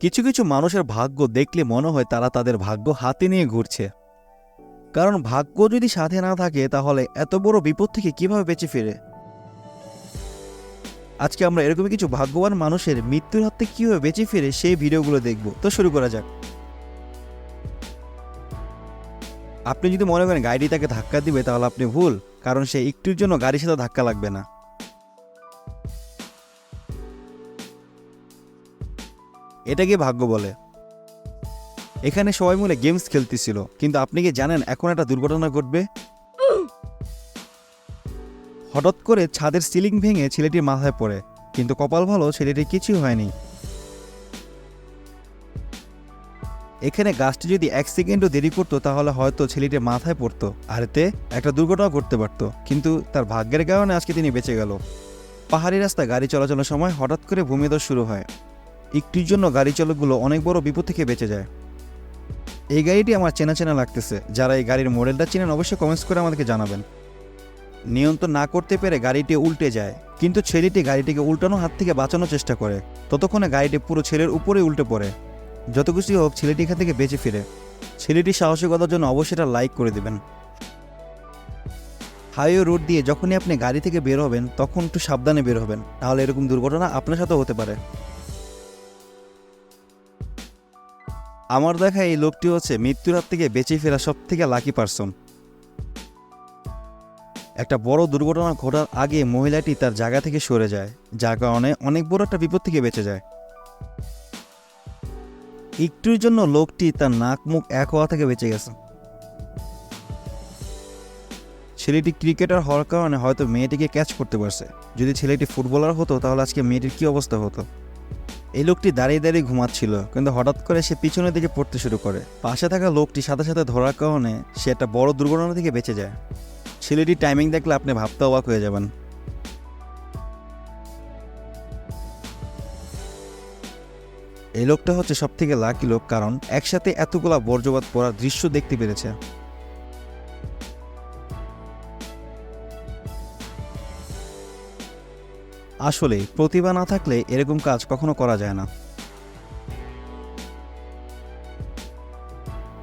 কিছু কিছু মানুষের ভাগ্য দেখলে মনে হয় তারা তাদের ভাগ্য হাতে নিয়ে ঘুরছে। কারণ ভাগ্য যদি সাথে না থাকে তাহলে এত বড় বিপদ থেকে কিভাবে বেঁচে ফিরে। আজকে আমরা এরকমই কিছু ভাগ্যবান মানুষের মৃত্যুর হাত থেকে কিভাবে বেঁচে ফিরে সেই ভিডিওগুলো দেখব। তো শুরু করা যাক। আপনি যদি মনে করেন গাড়ি তাকে ধাক্কা দিবে তাহলে আপনি ভুল, কারণ সে একটুর জন্য গাড়ির সাথে ধাক্কা লাগবে না। এটাকে ভাগ্য বলে। এখানে সবাই মিলে গেমস খেলতেছিল, কিন্তু আপনি কি জানেন এখন একটা দুর্ঘটনা ঘটবে? হঠাৎ করে ছাদের সিলিং ভেঙে ছেলেটির মাথায় পড়ে, কিন্তু কপাল ভালো ছেলেটির কিছুই হয়নি। এখানে গাছটি যদি 1 সেকেন্ডও দেরি করতো তাহলে হয়তো ছেলেটির মাথায় পড়তো, আর এতে একটা দুর্ঘটনা ঘটতে পারত, কিন্তু তার ভাগ্যের কারণে আজকে তিনি বেঁচে গেল। পাহাড়ি রাস্তায় গাড়ি চলাচলের সময় হঠাৎ করে ভূমিধস শুরু হয়। একটির জন্য গাড়ি চালকগুলো অনেক বড় বিপদ থেকে বেঁচে যায়। এই গাড়িটি আমার চেনা চেনা লাগতেছে। যারা এই গাড়ির মডেলটা চেনেন অবশ্যই কমেন্টস করে আমাদেরকে জানাবেন। নিয়ন্ত্রণ না করতে পেরে গাড়িটি উল্টে যায়, কিন্তু ছেলেটি গাড়িটিকে উল্টানো হাত থেকে বাঁচানোর চেষ্টা করে। ততক্ষণে গাড়িটি পুরো ছেলের উপরে উল্টে পড়ে। যত কিছুই হোক ছেলেটি এখান থেকে বেঁচে ফিরে। ছেলেটির সাহসিকতার জন্য অবশ্যই এটা লাইক করে দেবেন। হাইওয়ে রোড দিয়ে যখনই আপনি গাড়ি থেকে বের হবেন তখন একটু সাবধানে বের হবেন, তাহলে এরকম দুর্ঘটনা আপনার সাথেও হতে পারে। আমার দেখা এই লোকটি হচ্ছে মৃত্যুর হাত থেকে বেঁচে ফেরা সব থেকে লাকি পারসন। একটা বড় দুর্ঘটনা ঘটার আগে মহিলাটি তার জায়গা থেকে সরে যায়, যার কারণে অনেক বড় একটা বিপদ থেকে বেঁচে যায়। একটুর জন্য লোকটি তার নাক মুখ এক হওয়া থেকে বেঁচে গেছে। ছেলেটি ক্রিকেটার হওয়ার কারণে হয়তো মেয়েটিকে ক্যাচ করতে পারছে। যদি ছেলেটি ফুটবলার হতো তাহলে আজকে মেয়েটির কী অবস্থা হতো। এই লোকটি দাঁড়িয়ে দাঁড়িয়ে ঘুমাচ্ছিল, কিন্তু হঠাৎ করে সে পিছনের দিকে পড়তে শুরু করে। পাশে থাকা লোকটি সাথে সাথে ধরার কারণে সে একটা বড় দুর্ঘটনা থেকে বেঁচে যায়। ছেলেটির টাইমিং দেখলে আপনি ভাবতে অবাক হয়ে যাবেন। এই লোকটা হচ্ছে সব থেকে লাকি লোক, কারণ একসাথে এতগুলা বর্জ্যপাত পড়ার দৃশ্য দেখতে পেরেছে। আসলে প্রতিভা না থাকলে এরকম কাজ কখনো করা যায় না।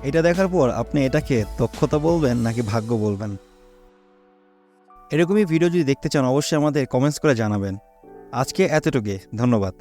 এটা দেখার পর আপনি এটাকে দক্ষতা বলবেন নাকি ভাগ্য বলবেন? এরকমই ভিডিও যদি দেখতে চান অবশ্যই আমাদের কমেন্টস করে জানাবেন। আজকে এতটুকুই, ধন্যবাদ।